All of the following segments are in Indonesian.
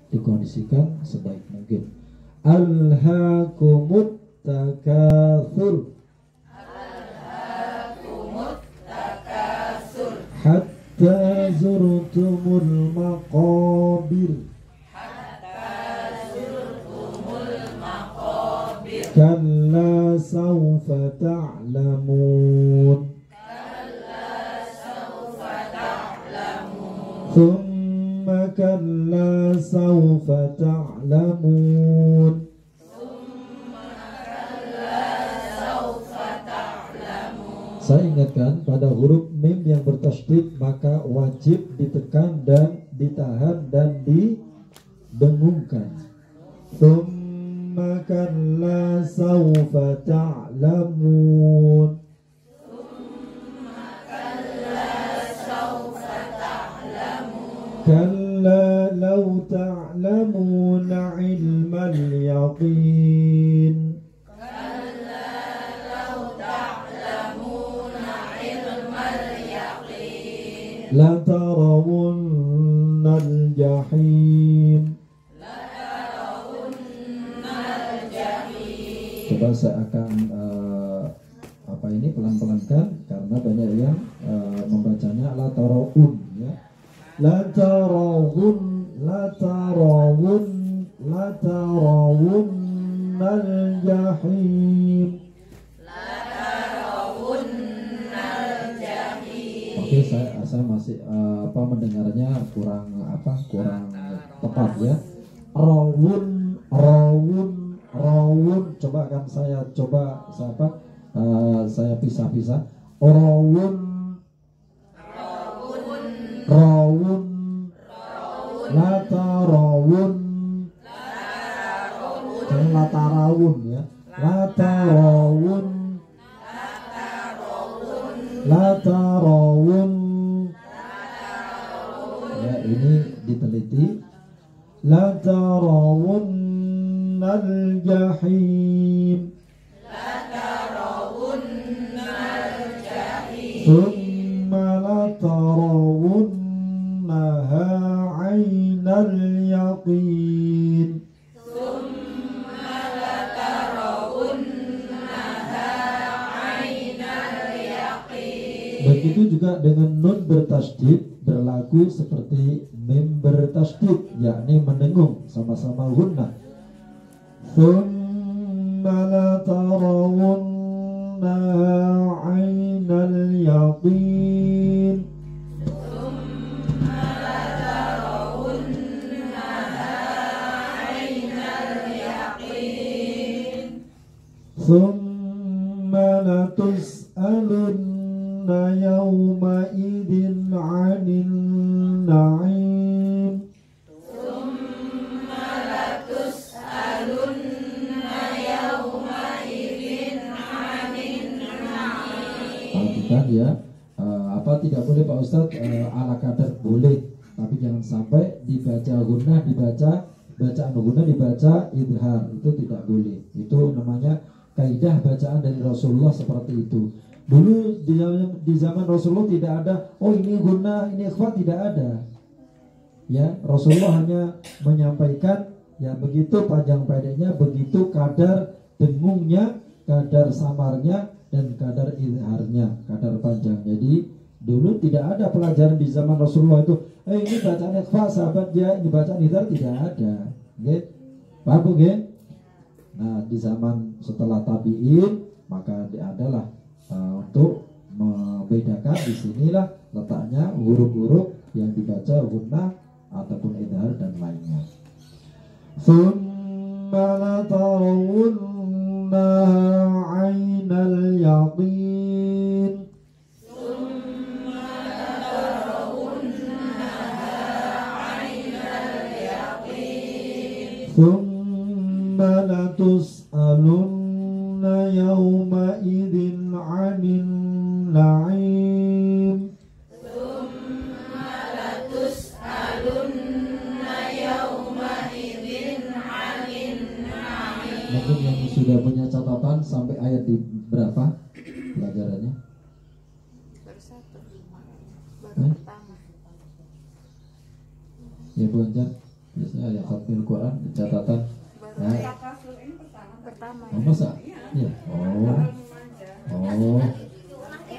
dikondisikan sebaik mungkin. Alhaakumut takatsur, hatta zurtumul maqabir, kalla sawfa ta'lamun, thumma kalla sawfa ta'lamun. Saya ingatkan pada huruf mim yang bertasydid maka wajib ditekan dan ditahan dan didengungkan. Tsumma kalla sawfa ta'lamun. Kalla law ta'lamuna ilmal yaqin. La tarawunnal jahim. Coba saya akan pelan-pelankan karena banyak yang membacanya la tarawun ya. La tarawunnal jahim. Oke, saya masih mendengarnya kurang tepat ya. Rawun. Coba akan saya pisah-pisah. Rawun. La tarawun. Jangan la tarawun ya. La tarawun. Ya, ini diteliti. La tarawunnal jahim. Thumma la tarawunnaha 'ainal yaqin. Begitu juga dengan nun bertasydid berlaku seperti mim bertasydid, yakni mendengung sama-sama gunnah. Tsumma la tarawunna 'ainal yaqin. Tsumma la tus'alunna yawma idin 'anil na'im. Perhatikan ya, tidak boleh Pak Ustadz ala kadar boleh, tapi jangan sampai dibaca gunnah, bacaan gunnah dibaca idhar, itu tidak boleh. Itu namanya kaidah bacaan dari Rasulullah seperti itu. Dulu di zaman Rasulullah tidak ada, oh ini gunnah, ini ikhfa, tidak ada. Ya, Rasulullah hanya menyampaikan ya begitu panjang pendeknya, begitu kadar dengungnya, kadar samarnya, dan kadar idharnya, kadar panjang. Jadi dulu tidak ada pelajaran di zaman Rasulullah itu, ini bacaan ikhfa sahabat ya, ini bacaan idhar, tidak ada. Gitu. Paham bukan? Nah, di zaman setelah tabi'in maka adalah untuk membedakan, disinilah letaknya huruf-huruf yang dibaca gunnah ataupun idhar dan lainnya. Tsumma la tarawunna 'ainal yaqin. Tsumma la tus'alunna yawma idin 'anil na'im. Mungkin yang sudah punya catatan sampai ayat di berapa pelajarannya? Baru satu, baru pertama. Ya Bu Anjar, Biasanya yang khatmil Quran di catatan. Nah, Takasur ini pertama. oh masa? Iya. Oh. Oh.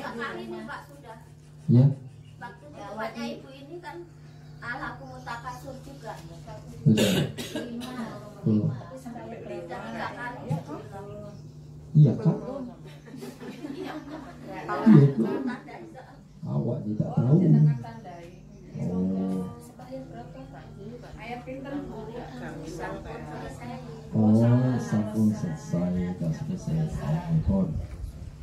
Kali nih Pak sudah. Ya. Waktu tempatnya ibu ini kan alaku mutakasur juga. Betul. Tuh. Iya kan? Iya itu. Awak tidak tahu. Oh. Ayat pinter. Oh, sampun selesai, sudah selesai.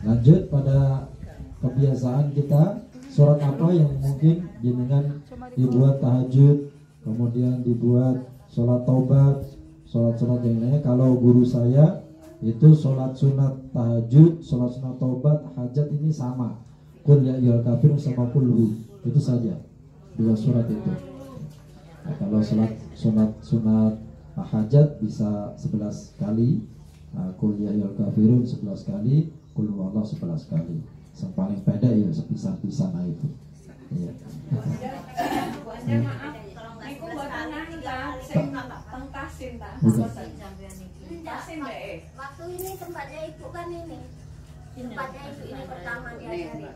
Lanjut pada kebiasaan kita, surat apa yang mungkin jenengan dibuat tahajud, kemudian dibuat sholat taubat, sholat-sholat yang lainnya. Kalau guru saya itu sholat sunat tahajud, sholat sunat taubat, hajat ini sama. Qul ya ayyuhal kafirun sama kulhu, itu saja dua surat itu. Nah, kalau sholat sunat hajat bisa 11 kali, Qul ya ayyuhal kafirun 11 kali, Qul huwallahu 11 kali. Yang paling pendek ya sepisah-pisah nah itu. Iya. Maaf, niku mboten nang ta, sing teng Tasin ta. Bukan. Tasin deh. Waktu ini tempatnya ibu kan ini. Tempatnya ibu ini pertama diajari.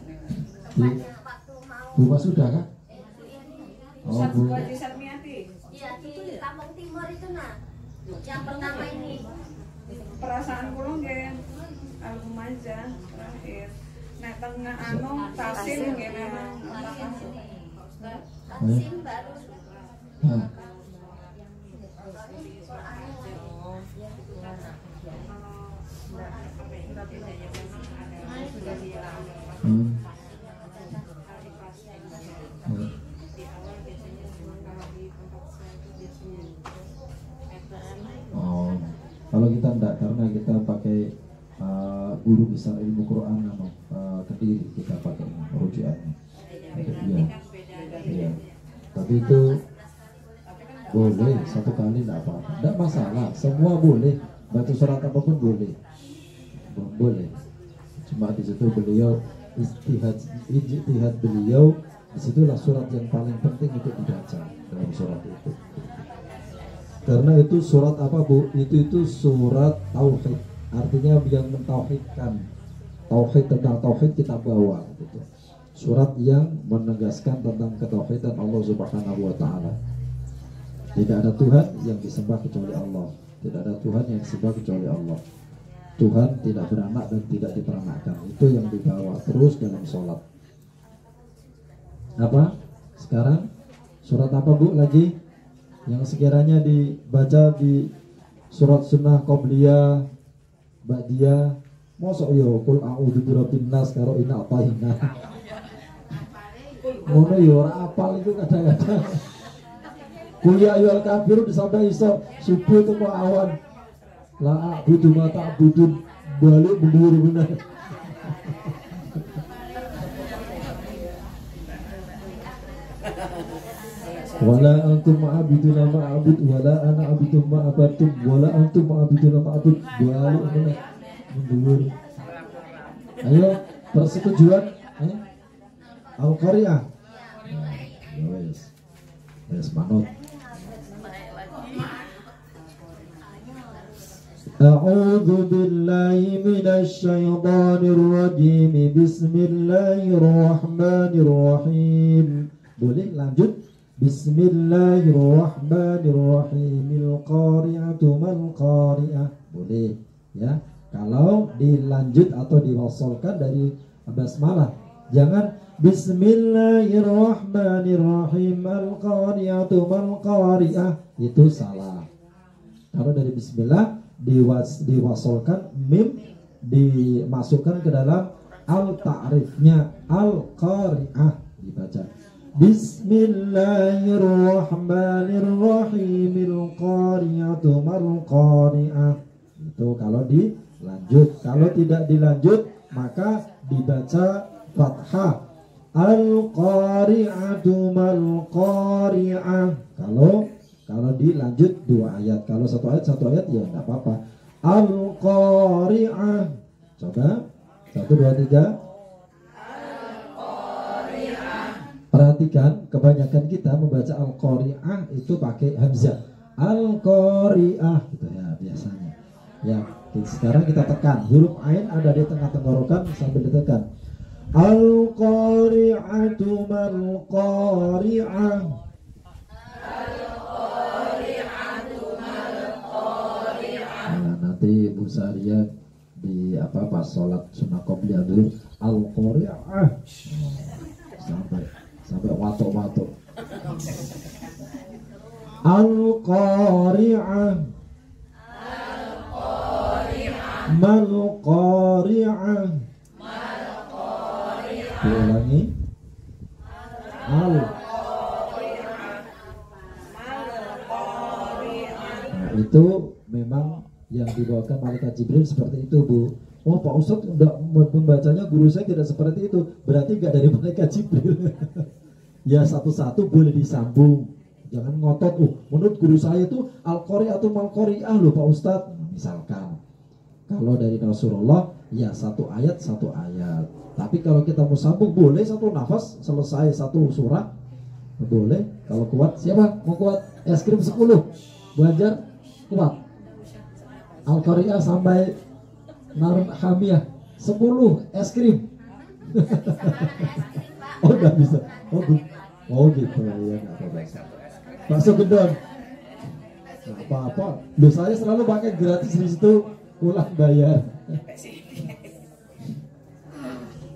Tempatnya waktu mau. Bapak sudah kan? Ibu ini. Oh, Pusat Bu. Haji Satmiati. Iya di Kampung Timur itu nah. Yang pertama ini. Perasaan kula nggih album aja terakhir. Nek tengah anu Tasin nggih memang Takasur. Vaksin baru. Nah, hmm. Hmm. Oh, kalau kita enggak, karena kita pakai guru besar ilmu Quran Kediri, kita pakai rujukannya. Iya. Iya. Tapi itu boleh satu kali enggak apa-apa, enggak masalah, semua boleh, baca surat apapun boleh, boleh. Cuma di situ beliau ijtihad beliau, disitulah surat yang paling penting untuk dibaca dalam surat itu. Karena itu surat apa Bu? Itu surat tauhid. Artinya yang mentauhidkan. Tauhid, tentang tauhid kita bawa gitu. Surat yang menegaskan tentang ketauhidan Allah Subhanahu wa taala. Tidak ada Tuhan yang disembah kecuali Allah. Tidak ada Tuhan yang disembah kecuali Allah. Tuhan tidak beranak dan tidak diperanakkan. Itu yang dibawa terus dalam sholat. Apa? Sekarang surat apa Bu lagi? Yang sekiranya dibaca di surat sunnah qobliyah, ba'diyah, mosok yo qul a'udzu birabbin nas karo ina ataina. Ngono yo ora apal itu kadang-kadang. Qul ya ayyuhal kafirun sampai iso subuh teko awan. La a'budu ma ta'budun, balik mundur bener. Wala antum ma'abiduna ma'abud wala ana abidun ma'abatum wala antum ma'abiduna ma'abud, balik bener mundur. Ayo persetujuan Al-Qari'ah. Wes manut. A'udzu billahi minasy syaithanir rajim. Bismillahirrahmanirrahim. Boleh lanjut? Bismillahirrahmanirrahim. Al-qari'atu mal-qari'ah. Boleh ya. Kalau dilanjut atau diwasalkan dari basmalah, jangan Bismillahirrahmanirrahim. Al-qari'atu mal-qari'ah. Itu salah. Kalau dari bismillah diwasalkan mim, dimasukkan ke dalam al-ta'rifnya al-qari'ah, dibaca Bismillahirrahmanirrahim. Al-qari'atu mal-qari'ah. Itu kalau dilanjut. Kalau tidak dilanjut maka dibaca fathah al-qari'atu mal-qari'ah. Kalau dilanjut dua ayat. Kalau satu ayat ya enggak apa-apa. Al-qari'ah. Coba 1 2 3. Perhatikan, kebanyakan kita membaca Al-Qari'ah itu pakai hamzah. Al-Qari'ah gitu ya biasanya. Ya, sekarang kita tekan huruf ain ada di tengah tenggorokan sambil ditekan. Al-Qari'atu mal-Qari'ah. Nah, nanti Bu Saria di pas sholat sunnah qobliyah dulu Al-Qari'ah sampai watuk-watuk. Al-Qari'ah mal-Qari'ah. Diulangi. Nah, itu memang yang dibawakan malaikat Jibril seperti itu, Bu. Oh, Pak Ustadz enggak membacanya, guru saya tidak seperti itu. Berarti enggak dari malaikat Jibril. Ya, satu-satu boleh disambung. Jangan ngotot, menurut guru saya itu Al-Qari'ah atau Mal-Qari'ah loh Pak Ustadz. Misalkan kalau dari Rasulullah ya satu ayat. Tapi kalau kita mau sambung boleh satu nafas selesai satu surah. Boleh. Kalau kuat, siapa mau kuat? Es krim 10. Belajar kuat. Al-Qari'ah sampai Narun Hamiyah 10 es krim. Oh enggak bisa. Oh gitu ya, enggak apa-apa. Bakso gedon. Enggak apa-apa. Loh, saya selalu pakai gratis di situ, pulang bayar.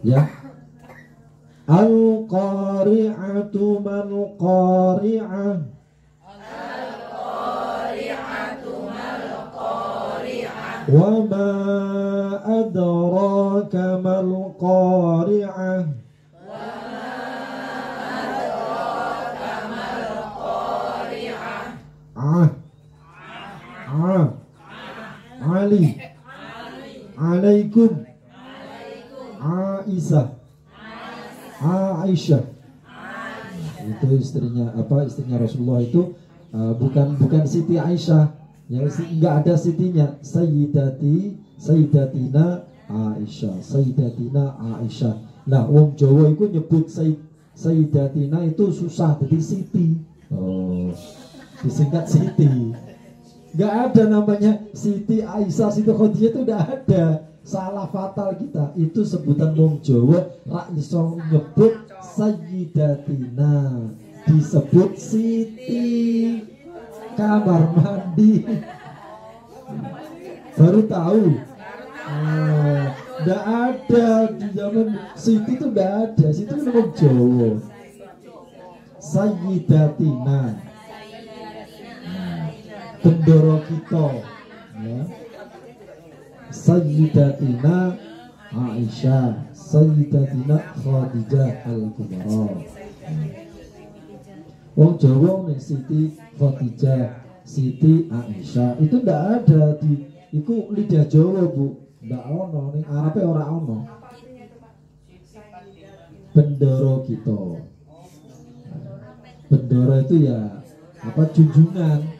Ya. Al-Qari'atu mal-Qari'ah. Wa ma adraka mal-Qari'ah. Ali alaikum Aisyah. Itu istrinya istrinya Rasulullah itu bukan Siti Aisyah, yang enggak ada sitinya. Sayyidatina Aisyah. Nah, wong Jawa itu nyebut Sayyidatina itu susah, jadi Siti. Oh, disingkat Siti. Gak ada namanya Siti Aisyah, Siti Khadijah, itu udah ada. Salah fatal kita. Itu sebutan wong Jawa, rak iso nyebut Sayyidatina, disebut Siti. Kamar mandi. Baru tahu. Gak ada di zaman Siti itu, gak ada. Siti itu wong Jawa. Sayyidatina, bendoro kita ya. Sayyidatina Aisyah, Sayyidatina Khadijah al-Kubra. Wong Jawa nih Siti Khadijah, Siti Aisyah itu ndak ada di iku lidah Jawa, Bu. Ndak ono ning Arabe ora ono. Bendoro kita. Bendoro itu ya junjungan.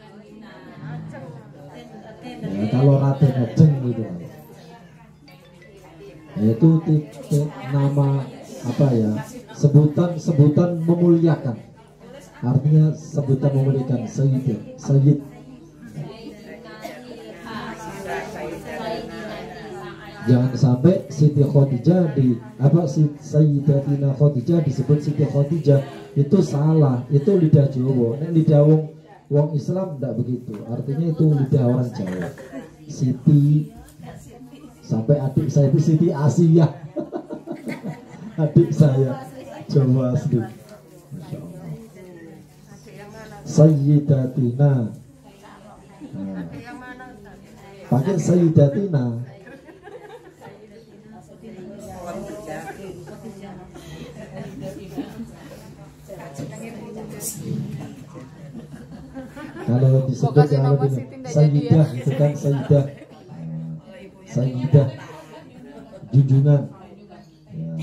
Ya, kalau Raden Ajeng gitu. Yaitu nama sebutan memuliakan. Artinya sebutan memuliakan Sayyid. Jangan sampai Siti Khadijah Sayyidatina Khadijah disebut Siti Khadijah, itu salah, itu lidah Jawa. Nek lidah wong Islam tidak begitu. Artinya itu lidah orang Jawa. Siti, sampai adik saya itu Siti Asia. Adik saya Jawa asli. Masya Allah. Sayyidatina. Pakai Sayyidatina. Kalau disebut kalau Sayyidah itu kan Sayyidah junjungan ya.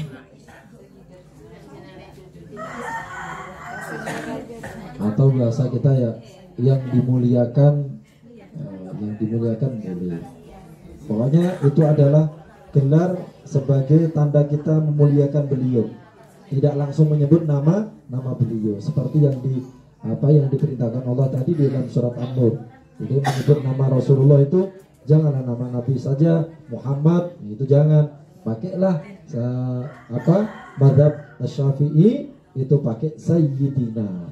Atau bahasa kita ya yang dimuliakan boleh. Pokoknya itu adalah gelar sebagai tanda kita memuliakan beliau. Tidak langsung menyebut nama nama beliau seperti yang diperintahkan Allah tadi di dalam surat An-Nur. Jadi menyebut nama Rasulullah itu janganlah nama Nabi saja, Muhammad itu jangan. Pakailah mazhab Syafi'i itu pakai Sayyidina.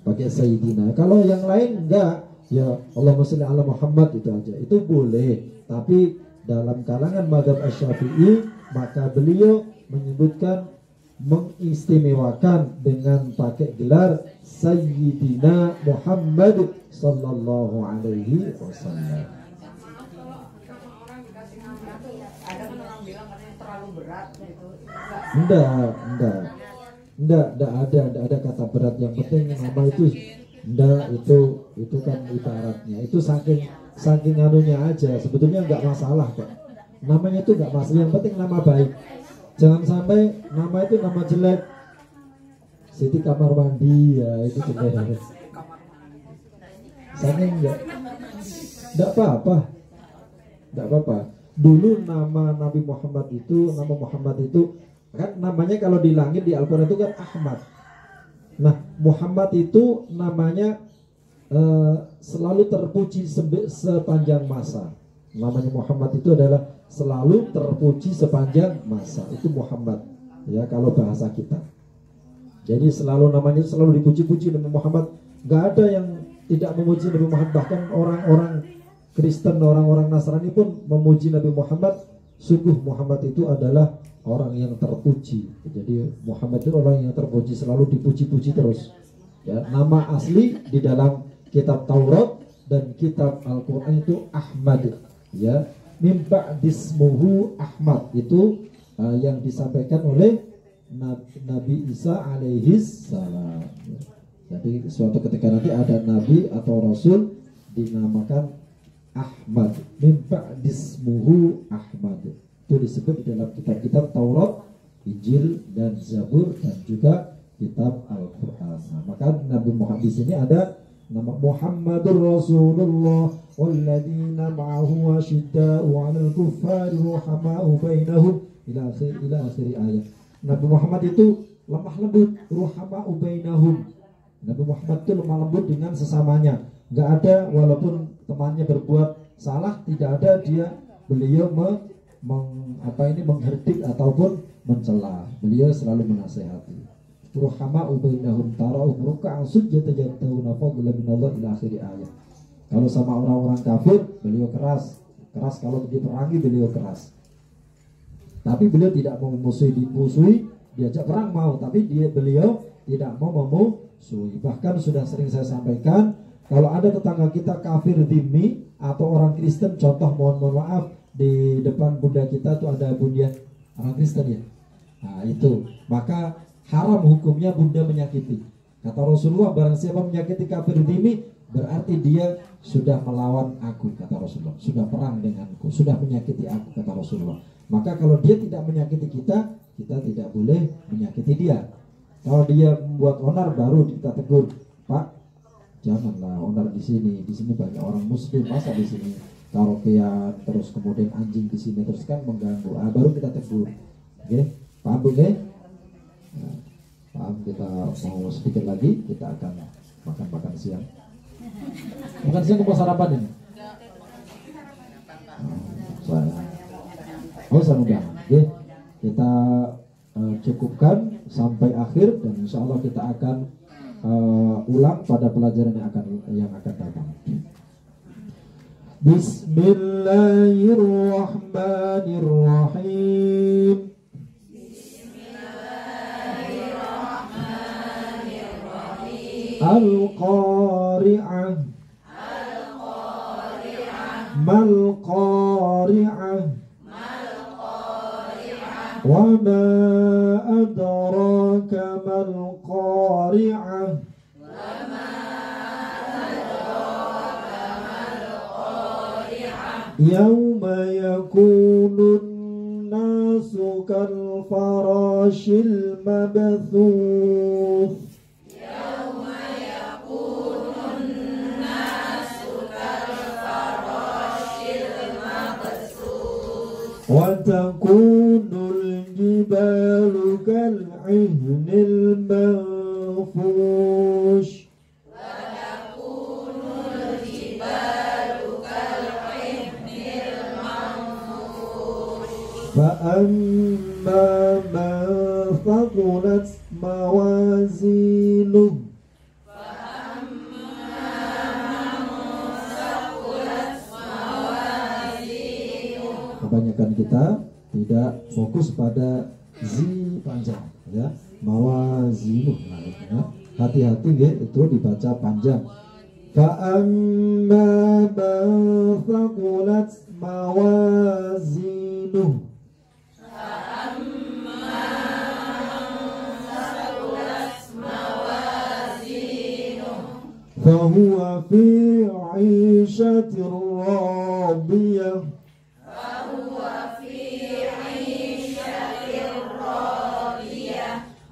Pakai Sayyidina. Kalau yang lain enggak, ya Allahumma sholli ala Muhammad itu aja. Itu boleh. Tapi dalam kalangan mazhab Syafi'i maka beliau menyebutkan mengistimewakan dengan pakai gelar Sayyidina Muhammad sallallahu alaihi wasallam. Ada kan orang bilang katanya terlalu berat gitu. Enggak ada kata berat. Yang penting nama itu itu kan ibaratnya itu saking anunya aja. Sebetulnya enggak masalah kok. Namanya itu enggak masalah. Yang penting nama baik. Jangan sampai nama itu nama jelek. Siti kamar mandi ya itu jelek. Saking enggak apa-apa. Dulu nama Nabi Muhammad itu, kan namanya kalau di langit di Al-Quran itu kan Ahmad. Nah, Muhammad itu namanya selalu terpuji sepanjang masa. Namanya Muhammad itu adalah selalu terpuji sepanjang masa. Itu Muhammad ya kalau bahasa kita. Jadi selalu namanya selalu dipuji-puji Nabi Muhammad. Gak ada yang tidak memuji Nabi Muhammad. Bahkan orang-orang Kristen, orang-orang Nasrani pun memuji Nabi Muhammad. Sungguh Muhammad itu adalah orang yang terpuji. Jadi Muhammad itu orang yang terpuji, selalu dipuji-puji terus. Ya, nama asli di dalam kitab Taurat dan kitab Al-Quran itu Ahmad. Ya, min ba'dismuhu Ahmad itu yang disampaikan oleh Nabi Isa alaihis salam. Jadi suatu ketika nanti ada Nabi atau Rasul dinamakan Ahmad, min ba'dismuhu Ahmad. Itu disebut di dalam kitab-kitab Taurat, Injil dan Zabur dan juga kitab Al-Qur'an. Nah, maka Nabi Muhammad di sini ada nama Muhammadur Rasulullah walladzina ma'ahu asyidda'u 'alal kuffari ruhama'u bainahum ila akhir ayat. Nabi Muhammad itu lemah lembut, ruhama'u bainahum. Nabi Muhammad itu lemah lembut dengan sesamanya. Enggak ada walaupun temannya berbuat salah, tidak ada beliau mengherdik ataupun mencela. Beliau selalu menasehati. Ruhama'u bainahum tara'uhum ruk'an sujjatan yabtaguna fadlan minallah ila akhir ayat. Kalau sama orang-orang kafir beliau keras kalau diperangi beliau keras. Tapi beliau tidak mau dimusuhi, diajak perang mau, tapi beliau tidak mau memusuhi. Bahkan sudah sering saya sampaikan, kalau ada tetangga kita kafir dhimmi atau orang Kristen, contoh mohon maaf di depan bunda kita tuh ada bunda orang Kristen ya. Nah itu, maka haram hukumnya bunda menyakiti. Kata Rasulullah, barang siapa menyakiti kafir dhimmi berarti dia sudah melawan aku, kata Rasulullah. Sudah perang denganku, sudah menyakiti aku, kata Rasulullah. Maka kalau dia tidak menyakiti kita tidak boleh menyakiti dia. Kalau dia membuat onar baru kita tegur, Pak, janganlah onar di sini banyak orang muslim, masa di sini karaokean terus kemudian anjing di sini terus kan mengganggu. Baru kita tegur. Oke, paham bukan? Nah, paham, kita mau sedikit lagi kita akan makan siang. Makan siang mau sarapan ini? Saya mudah. Oke, kita cukupkan sampai akhir dan insya Allah kita akan ulang pada pelajaran yang akan datang. Bismillahirrahmanirrahim. Al-Qari'ah. Mal-Qari'ah. Wa ma adraka mal-Qari'ah. Yawma yakunun nasu kal farashil mabthuth. Yawma yakunun nasu kal farashil mabthuth. Wa takunul jibalu kal ihni فأما من ثقلت موازينه kebanyakan kita tidak fokus pada zi panjang ya, mawazinuh ya. Hati-hati ya, itu dibaca panjang. Fa'amma man thaqulat mawazinuh fahuwa fi 'ishatir radiyah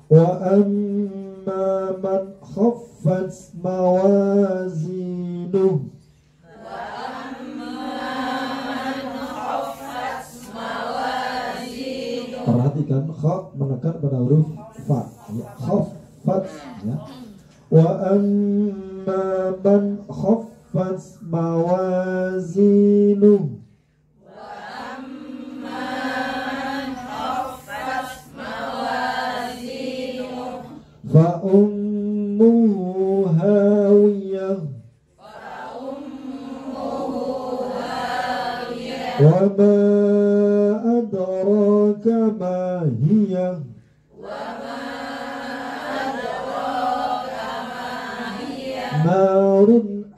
wa amma man khaffat mawazinuh perhatikan kha menekan pada huruf fa ya, khaffat ya. Wa amma man khaffat mawazinuh fa ummuhu hawiyah wa ma adraka ma hiya narun